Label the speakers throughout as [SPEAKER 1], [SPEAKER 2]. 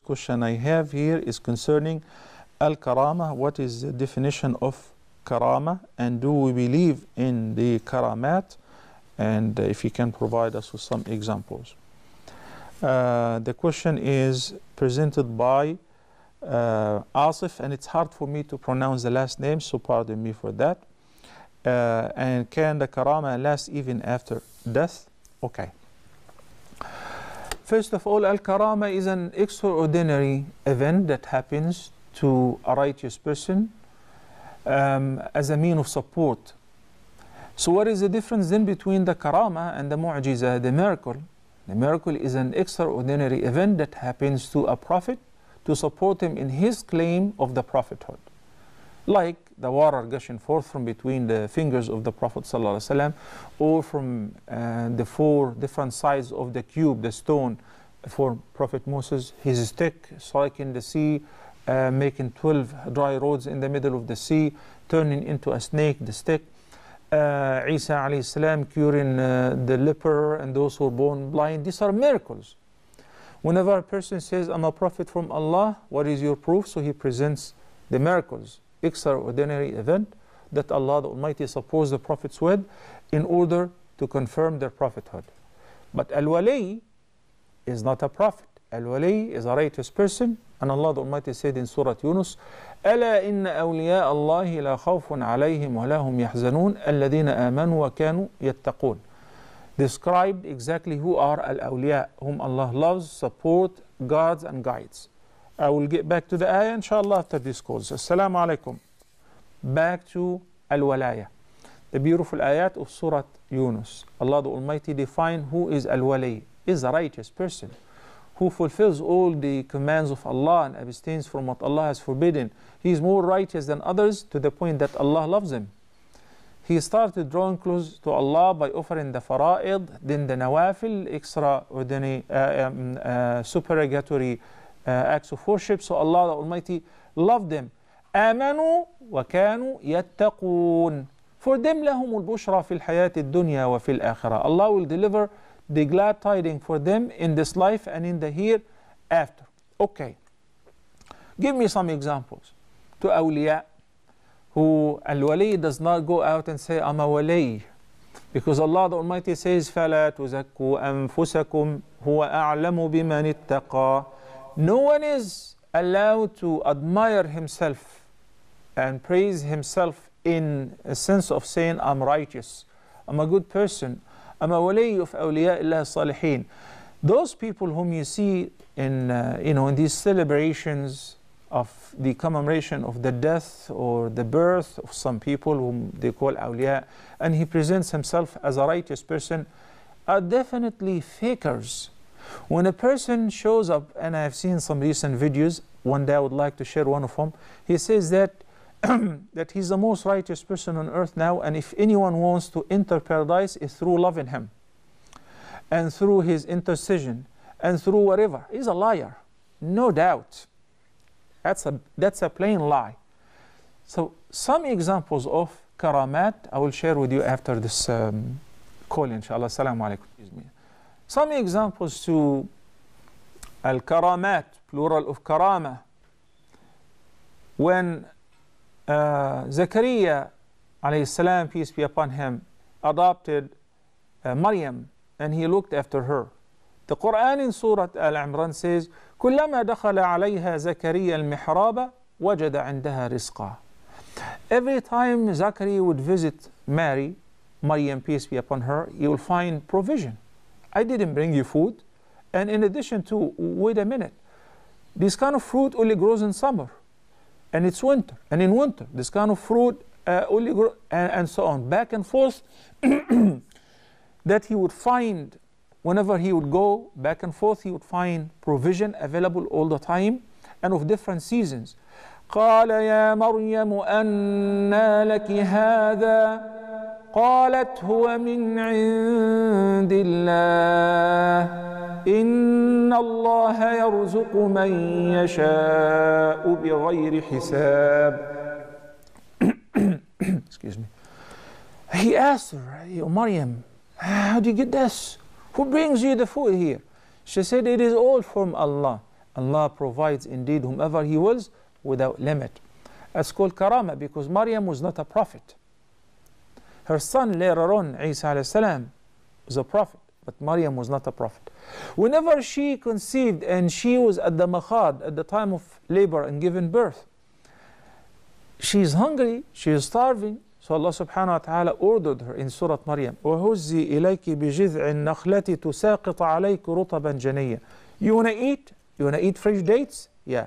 [SPEAKER 1] Question I have here is concerning al-karama. What is the definition of karama, and do we believe in the karamat? And if you can provide us with some examples. The question is presented by Asif, and it's hard for me to pronounce the last name, so pardon me for that. And can the karama last even after death? Okay. First of all, al-karama is an extraordinary event that happens to a righteous person as a mean of support. So what is the difference then between the karama and the mu'jiza, the miracle? The miracle is an extraordinary event that happens to a prophet to support him in his claim of the prophethood. Like the water gushing forth from between the fingers of the Prophet ﷺ, or from the four different sides of the cube, the stone, for Prophet Moses, his stick striking the sea, making 12 dry roads in the middle of the sea, turning into a snake, the stick. Isa alayhi salam curing the leper and those who were born blind. These are miracles. Whenever a person says, I'm a prophet from Allah, what is your proof? So he presents the miracles, extraordinary event that Allah the Almighty supports the prophets with in order to confirm their prophethood. But al-wali is not a prophet. Al-wali is a righteous person, and Allah the Almighty said in Surah Yunus, ألا إن أولياء الله لا خوف عليهم ولا هم يحزنون الذين آمنوا وكانوا يتقون. Described exactly who are al-awliya, whom Allah loves, support, guards and guides. I will get back to the ayah inshallah after this course. Assalamu alaikum. Back to al-walaya, the beautiful ayat of Surah Yunus. Allah the Almighty define who is al-wali, is a righteous person who fulfills all the commands of Allah and abstains from what Allah has forbidden. He is more righteous than others to the point that Allah loves him. He started drawing close to Allah by offering the fara'id, then the nawafil, extraordinary, supererogatory acts of worship. So Allah the Almighty loved them. آمنوا وكانوا يتقون. For them لهم البشرى في الحياة الدنيا وفي الآخرة. Allah will deliver the glad tidings for them in this life and in the hereafter. Okay. Give me some examples to awliya who al-wali does not go out and say, I'm a wali. Because Allah the Almighty says, فَلَا تُزَكُّوا أَنفُسَكُمْ هُوَ أَعْلَمُ بِمَنِ اتَّقَى. No one is allowed to admire himself and praise himself in a sense of saying, I'm righteous, I'm a good person, I'm a wali of awliya Allah salihin. Those people whom you see in in these celebrations of the commemoration of the death or the birth of some people whom they call awliya, and he presents himself as a righteous person, are definitely fakers. When a person shows up, and I have seen some recent videos, one day I would like to share one of them, he says that that he's the most righteous person on earth now, and if anyone wants to enter paradise, it's through loving him and through his intercession and through whatever. He's a liar, no doubt. That's a plain lie. So some examples of karamat I will share with you after this call, inshallah. Assalamu alaikum. Some examples to al-karamat, plural of karama. When Zakaria alayhi salam, peace be upon him, adopted Maryam and he looked after her. The Quran in Surah Al-Imran says, كُلَّمَا دَخَلَ عَلَيْهَا زَكَرِيَّا الْمِحْرَابَ وَجَدَ عِنْدَهَا رِزْقًا. Every time Zakaria would visit Maryam, peace be upon her, he will find provision. I didn't bring you food. And in addition to, wait a minute, this kind of fruit only grows in summer. And it's winter. And in winter, this kind of fruit only grows, and so on. Back and forth, that he would find, whenever he would go back and forth, he would find provision available all the time and of different seasons. قال يا مريم أنى لك هذا قالت هو من عند الله إن الله يرزق من يشاء بغير حساب. Excuse me. He asked her, Maryam, how do you get this? Who brings you the food here? She said, it is all from Allah. Allah provides indeed whomever He wills without limit. That's called karama, because Maryam was not a prophet. Her son later on, Isa alayhi salam, was a prophet, but Maryam was not a prophet. Whenever she conceived and she was at the makhad, at the time of labor and giving birth, she is hungry, she is starving. So Allah subhanahu wa ta'ala ordered her in Surah Maryam, وَهُزِّي إِلَيْكِ بِجِذْعِ النَّخْلَةِ تُسَاقِطَ عَلَيْكِ رُطَبًا جَنِيًّا. You want to eat? You want to eat fresh dates? Yeah.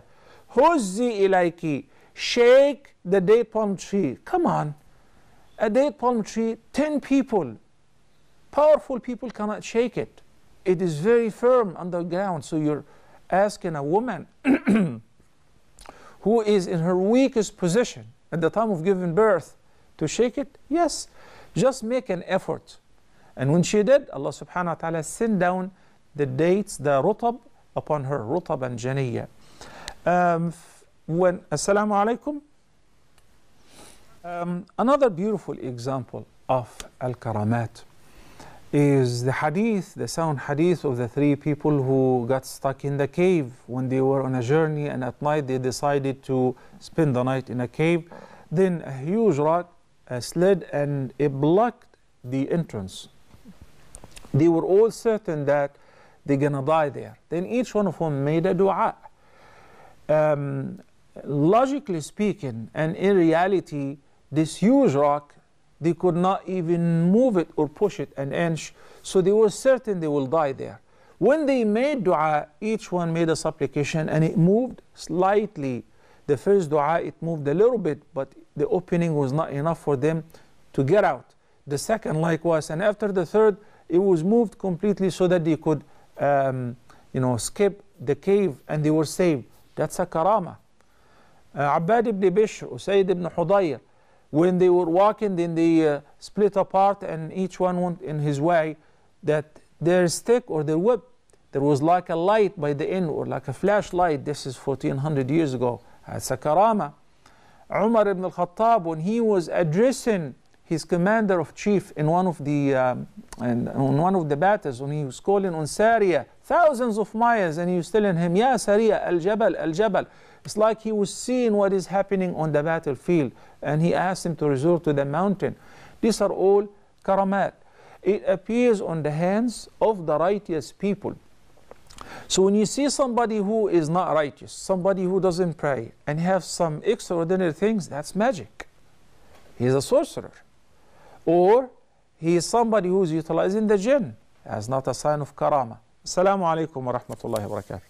[SPEAKER 1] هُزِّي إِلَيْكِ. Shake the date palm tree. Come on. A date palm tree, 10 people, powerful people cannot shake it. It is very firm underground. So you're asking a woman who is in her weakest position at the time of giving birth to shake it? Yes, just make an effort. And when she did, Allah subhanahu wa ta'ala sent down the dates, the rutab, upon her, rutaban janiyya. Assalamu alaikum. Another beautiful example of al-karamat is the hadith, the sound hadith of the three people who got stuck in the cave when they were on a journey, and at night they decided to spend the night in a cave. Then a huge rock slid and it blocked the entrance. They were all certain that they're gonna die there. Then each one of them made a dua. Logically speaking, and in reality, this huge rock, they could not even move it or push it an inch, so they were certain they will die there. When they made dua, each one made a supplication and it moved slightly. The first dua, it moved a little bit, but the opening was not enough for them to get out. The second likewise, and after the third, it was moved completely so that they could skip the cave and they were saved. That's a karama. Abbad ibn Bishr, Usayd ibn Hudayr, when they were walking, then they split apart and each one went in his way, that their stick or their whip, there was like a light by the end, or like a flashlight. This is 1400 years ago. That's a karama. Umar ibn al-Khattab, when he was addressing his commander of chief in one of the battles, when he was calling on Sariya, thousands of miles, and he was telling him, Ya Sariya, al-Jabal, al-Jabal. It's like he was seeing what is happening on the battlefield, and he asked him to resort to the mountain. These are all karamat. It appears on the hands of the righteous people. So when you see somebody who is not righteous, somebody who doesn't pray, and have some extraordinary things, that's magic. He's a sorcerer. Or he is somebody who is utilizing the jinn. That's not a sign of karama. Assalamu alaikum wa rahmatullahi wa barakatuh.